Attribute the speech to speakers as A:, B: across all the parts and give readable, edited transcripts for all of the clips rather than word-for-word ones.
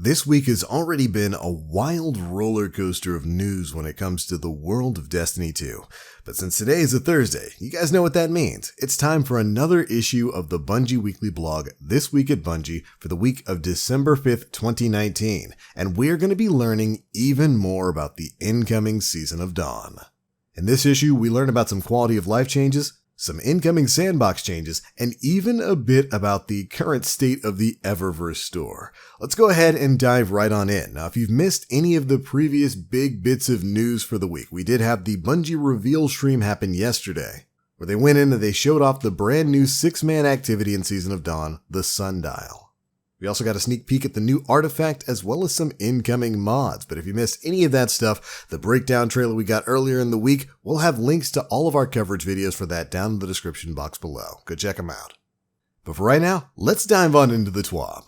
A: This week has already been a wild roller coaster of news when it comes to the world of Destiny 2. But since today is a Thursday, you guys know what that means. It's time for another issue of the Bungie Weekly Blog, This Week at Bungie, for the week of December 5th, 2019. And we're going to be learning even more about the incoming Season of Dawn. In this issue, we learn about some quality of life changes, some incoming Sandbox changes, and even a bit about the current state of the Eververse store. Let's go ahead and dive right on in. Now, if you've missed any of the previous big bits of news for the week, we did have the Bungie reveal stream happen yesterday, where they went in and they showed off the brand new 6-man activity in Season of Dawn, the Sundial. We also got a sneak peek at the new artifact as well as some incoming mods. But if you missed any of that stuff, the breakdown trailer we got earlier in the week, we'll have links to all of our coverage videos for that down in the description box below. Go check them out. But for right now, let's dive on into the TWAB.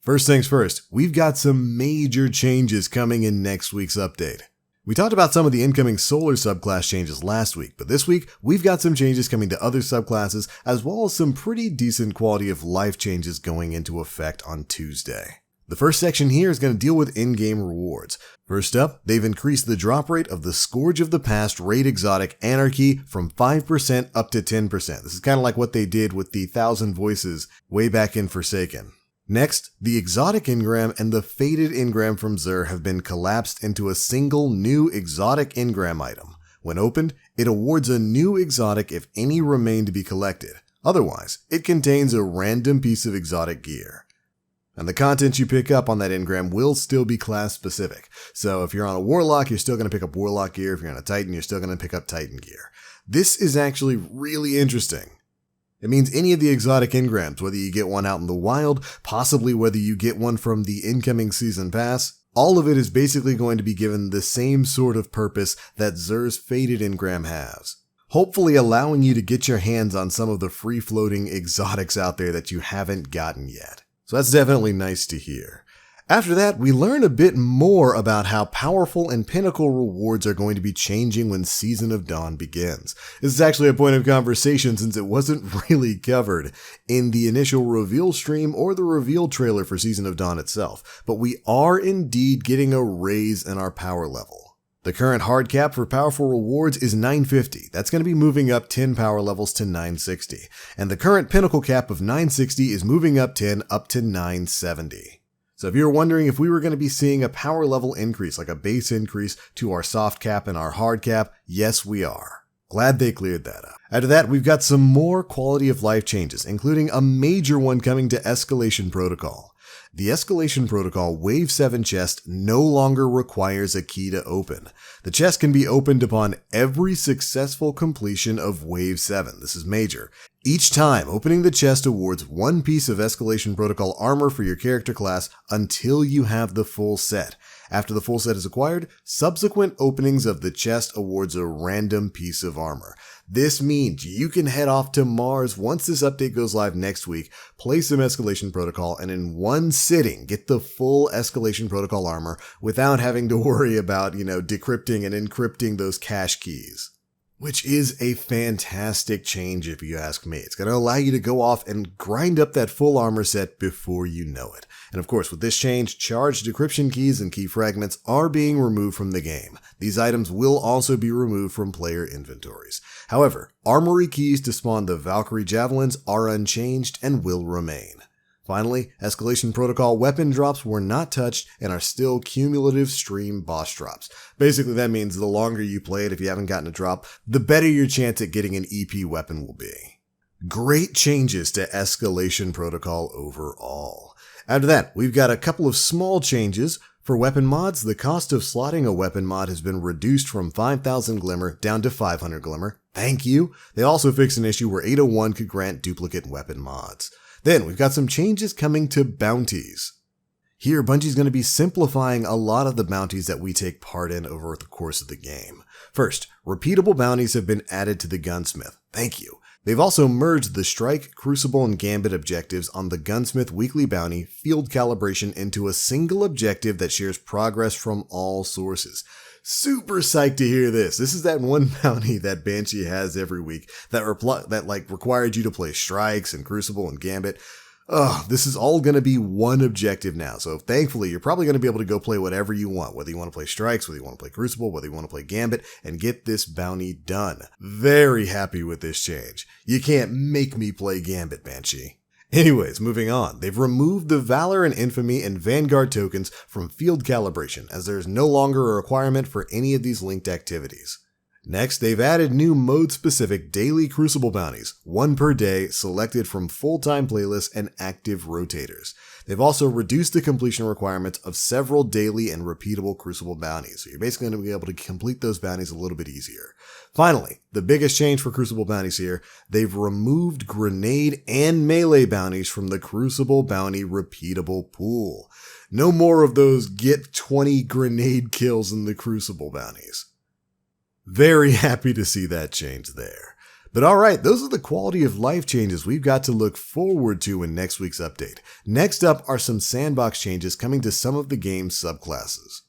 A: First things first, we've got some major changes coming in next week's update. We talked about some of the incoming solar subclass changes last week, but this week, we've got some changes coming to other subclasses, as well as some pretty decent quality of life changes going into effect on Tuesday. The first section here is going to deal with in-game rewards. First up, they've increased the drop rate of the Scourge of the Past raid exotic Anarchy from 5% up to 10%. This is kind of like what they did with the 1,000 Voices way back in Forsaken. Next, the exotic engram and the faded engram from Xur have been collapsed into a single new exotic engram item. When opened, it awards a new exotic if any remain to be collected. Otherwise, it contains a random piece of exotic gear. And the content you pick up on that engram will still be class specific. So if you're on a Warlock, you're still going to pick up Warlock gear. If you're on a Titan, you're still going to pick up Titan gear. This is actually really interesting. It means any of the exotic engrams, whether you get one out in the wild, possibly whether you get one from the incoming season pass, all of it is basically going to be given the same sort of purpose that Xur's faded engram has. Hopefully allowing you to get your hands on some of the free-floating exotics out there that you haven't gotten yet. So that's definitely nice to hear. After that, we learn a bit more about how powerful and pinnacle rewards are going to be changing when Season of Dawn begins. This is actually a point of conversation since it wasn't really covered in the initial reveal stream or the reveal trailer for Season of Dawn itself, but we are indeed getting a raise in our power level. The current hard cap for powerful rewards is 950. That's going to be moving up 10 power levels to 960. And the current pinnacle cap of 960 is moving up 10 up to 970. So if you're wondering if we were going to be seeing a power level increase, like a base increase to our soft cap and our hard cap, yes we are. Glad they cleared that up. After that, we've got some more quality of life changes, including a major one coming to Escalation Protocol. The Escalation Protocol Wave 7 chest no longer requires a key to open. The chest can be opened upon every successful completion of Wave 7. This is major. Each time, opening the chest awards one piece of Escalation Protocol armor for your character class until you have the full set. After the full set is acquired, subsequent openings of the chest awards a random piece of armor. This means you can head off to Mars once this update goes live next week, play some Escalation Protocol, and in one sitting get the full Escalation Protocol armor without having to worry about, decrypting and encrypting those cache keys. Which is a fantastic change if you ask me. It's going to allow you to go off and grind up that full armor set before you know it. And of course, with this change, charged decryption keys and key fragments are being removed from the game. These items will also be removed from player inventories. However, armory keys to spawn the Valkyrie Javelins are unchanged and will remain. Finally, Escalation Protocol weapon drops were not touched and are still cumulative stream boss drops. Basically, that means the longer you play it, if you haven't gotten a drop, the better your chance at getting an EP weapon will be. Great changes to Escalation Protocol overall. After that, we've got a couple of small changes. For weapon mods, the cost of slotting a weapon mod has been reduced from 5,000 Glimmer down to 500 Glimmer. Thank you. They also fixed an issue where 801 could grant duplicate weapon mods. Then we've got some changes coming to bounties. Here, Bungie's going to be simplifying a lot of the bounties that we take part in over the course of the game. First, repeatable bounties have been added to the Gunsmith. Thank you. They've also merged the Strike, Crucible, and Gambit objectives on the Gunsmith weekly bounty field calibration into a single objective that shares progress from all sources. Super psyched to hear this. This is that one bounty that Banshee has every week that required you to play Strikes and Crucible and Gambit. This is all going to be one objective now. So thankfully, you're probably going to be able to go play whatever you want, whether you want to play Strikes, whether you want to play Crucible, whether you want to play Gambit, and get this bounty done. Very happy with this change. You can't make me play Gambit, Banshee. Anyways, moving on. They've removed the Valor and Infamy and Vanguard tokens from field calibration, as there is no longer a requirement for any of these linked activities. Next, they've added new mode-specific daily Crucible bounties, 1 per day, selected from full-time playlists and active rotators. They've also reduced the completion requirements of several daily and repeatable Crucible bounties, so you're basically going to be able to complete those bounties a little bit easier. Finally, the biggest change for Crucible bounties here, they've removed grenade and melee bounties from the Crucible bounty repeatable pool. No more of those get 20 grenade kills in the Crucible bounties. Very happy to see that change there. But alright, those are the quality of life changes we've got to look forward to in next week's update. Next up are some sandbox changes coming to some of the game's subclasses.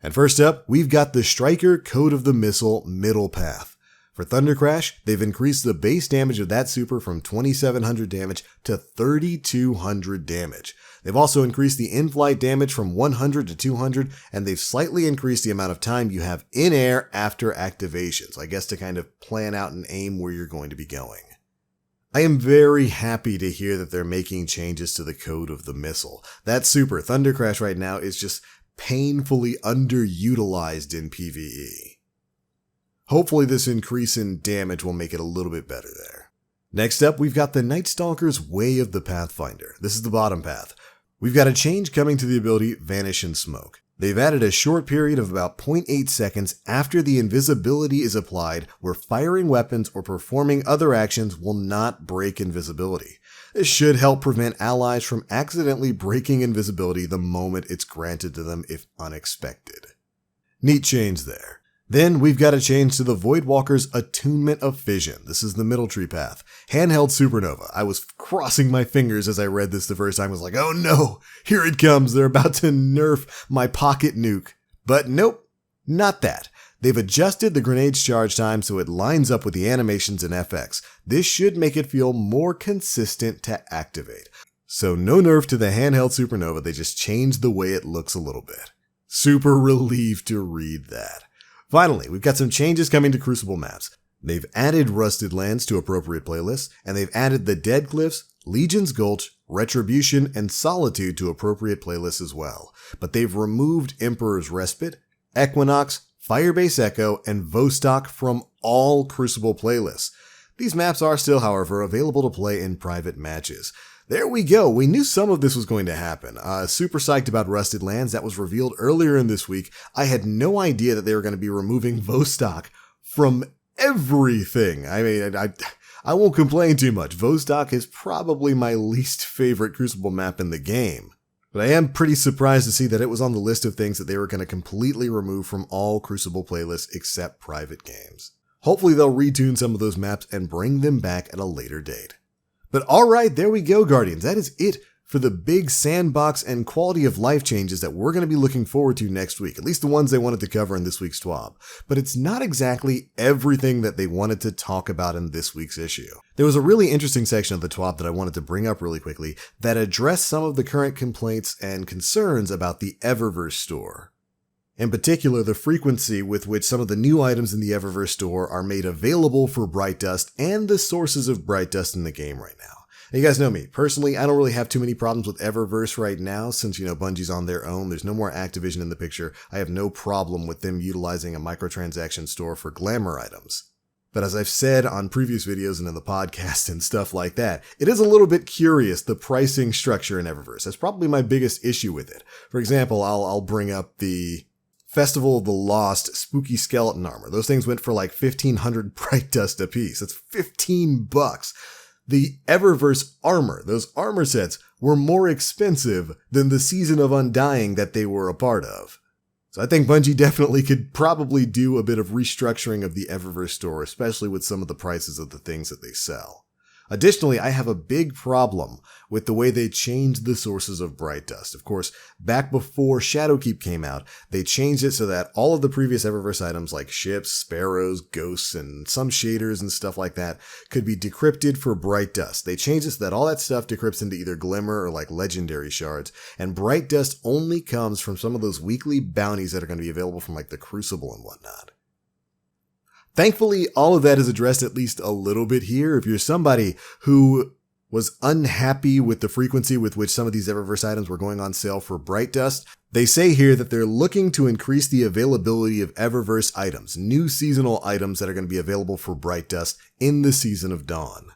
A: And first up, we've got the Striker Code of the Missile Middle Path. For Thunder Crash, they've increased the base damage of that super from 2700 damage to 3200 damage. They've also increased the in-flight damage from 100 to 200, and they've slightly increased the amount of time you have in air after activations, I guess to kind of plan out and aim where you're going to be going. I am very happy to hear that they're making changes to the Code of the Missile. That super, Thunder Crash right now, is just painfully underutilized in PvE. Hopefully this increase in damage will make it a little bit better there. Next up, we've got the Night Stalker's Way of the Pathfinder. This is the bottom path. We've got a change coming to the ability Vanish in Smoke. They've added a short period of about 0.8 seconds after the invisibility is applied where firing weapons or performing other actions will not break invisibility. This should help prevent allies from accidentally breaking invisibility the moment it's granted to them if unexpected. Neat change there. Then we've got a change to the Voidwalker's Attunement of Fission. This is the middle tree path. Handheld Supernova. I was crossing my fingers as I read this the first time. I was like, oh no, here it comes. They're about to nerf my pocket nuke. But nope, not that. They've adjusted the grenade's charge time so it lines up with the animations in FX. This should make it feel more consistent to activate. So no nerf to the handheld Supernova, they just changed the way it looks a little bit. Super relieved to read that. Finally, we've got some changes coming to Crucible maps. They've added Rusted Lands to appropriate playlists, and they've added the Dead Cliffs, Legion's Gulch, Retribution, and Solitude to appropriate playlists as well. But they've removed Emperor's Respite, Equinox, Firebase Echo, and Vostok from all Crucible playlists. These maps are still, however, available to play in private matches. There we go. We knew some of this was going to happen. Super psyched about Rusted Lands. That was revealed earlier in this week. I had no idea that they were going to be removing Vostok from everything. I mean, I won't complain too much. Vostok is probably my least favorite Crucible map in the game. But I am pretty surprised to see that it was on the list of things that they were going to completely remove from all Crucible playlists except private games. Hopefully they'll retune some of those maps and bring them back at a later date. But alright, there we go, Guardians. That is it for the big sandbox and quality of life changes that we're going to be looking forward to next week, at least the ones they wanted to cover in this week's TWAB. But it's not exactly everything that they wanted to talk about in this week's issue. There was a really interesting section of the TWAB that I wanted to bring up really quickly that addressed some of the current complaints and concerns about the Eververse store. In particular, the frequency with which some of the new items in the Eververse store are made available for Bright Dust and the sources of Bright Dust in the game right now. And you guys know me. Personally, I don't really have too many problems with Eververse right now since, Bungie's on their own. There's no more Activision in the picture. I have no problem with them utilizing a microtransaction store for glamour items. But as I've said on previous videos and in the podcast and stuff like that, it is a little bit curious, the pricing structure in Eververse. That's probably my biggest issue with it. For example, I'll bring up the Festival of the Lost Spooky Skeleton Armor. Those things went for like 1,500 Bright Dust a piece. That's $15. The Eververse armor, those armor sets, were more expensive than the Season of Undying that they were a part of. So I think Bungie definitely could probably do a bit of restructuring of the Eververse store, especially with some of the prices of the things that they sell. Additionally, I have a big problem with the way they changed the sources of Bright Dust. Of course, back before Shadowkeep came out, they changed it so that all of the previous Eververse items like ships, sparrows, ghosts, and some shaders and stuff like that could be decrypted for Bright Dust. They changed it so that all that stuff decrypts into either Glimmer or like legendary shards, and Bright Dust only comes from some of those weekly bounties that are going to be available from like the Crucible and whatnot. Thankfully, all of that is addressed at least a little bit here. If you're somebody who was unhappy with the frequency with which some of these Eververse items were going on sale for Bright Dust, they say here that they're looking to increase the availability of Eververse items, new seasonal items that are going to be available for Bright Dust in the Season of Dawn.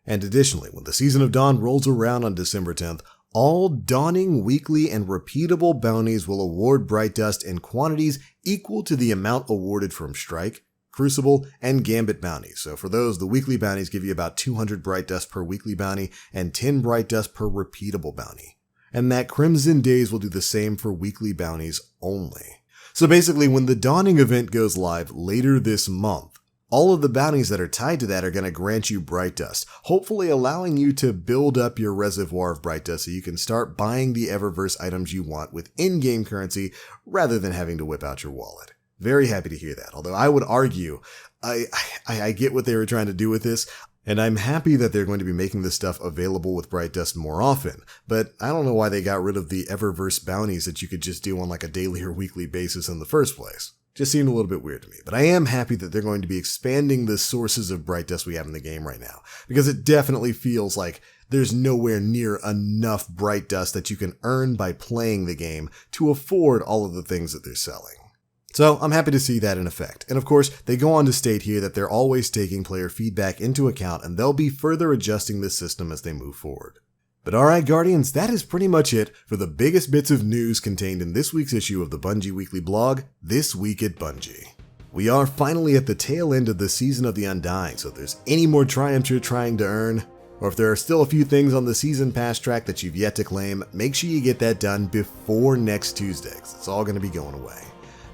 A: And additionally, when the Season of Dawn rolls around on December 10th, all dawning, weekly, and repeatable bounties will award Bright Dust in quantities equal to the amount awarded from Strike, Crucible, and Gambit bounties. So for those, the weekly bounties give you about 200 Bright Dust per weekly bounty and 10 Bright Dust per repeatable bounty. And that Crimson Days will do the same for weekly bounties only. So basically, when the Dawning event goes live later this month, all of the bounties that are tied to that are going to grant you Bright Dust, hopefully allowing you to build up your reservoir of Bright Dust so you can start buying the Eververse items you want with in-game currency rather than having to whip out your wallet. Very happy to hear that. Although I would argue, I get what they were trying to do with this, and I'm happy that they're going to be making this stuff available with Bright Dust more often. But I don't know why they got rid of the Eververse bounties that you could just do on like a daily or weekly basis in the first place. Just seemed a little bit weird to me. But I am happy that they're going to be expanding the sources of Bright Dust we have in the game right now, because it definitely feels like there's nowhere near enough Bright Dust that you can earn by playing the game to afford all of the things that they're selling. So I'm happy to see that in effect. And of course, they go on to state here that they're always taking player feedback into account and they'll be further adjusting this system as they move forward. But alright Guardians, that is pretty much it for the biggest bits of news contained in this week's issue of the Bungie Weekly blog, This Week at Bungie. We are finally at the tail end of the Season of the Undying, so if there's any more triumphs you're trying to earn, or if there are still a few things on the Season Pass track that you've yet to claim, make sure you get that done before next Tuesday, because it's all going to be going away.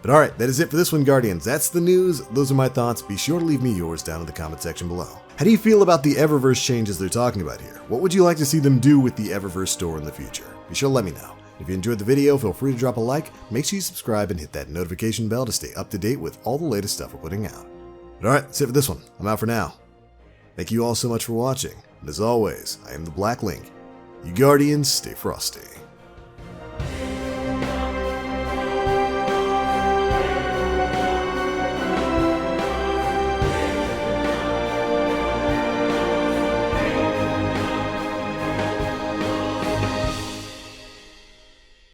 A: But alright, that is it for this one, Guardians. That's the news. Those are my thoughts. Be sure to leave me yours down in the comment section below. How do you feel about the Eververse changes they're talking about here? What would you like to see them do with the Eververse store in the future? Be sure to let me know. If you enjoyed the video, feel free to drop a like, make sure you subscribe and hit that notification bell to stay up to date with all the latest stuff we're putting out. But alright, that's it for this one. I'm out for now. Thank you all so much for watching, and as always, I am the Black Link. You Guardians, stay frosty.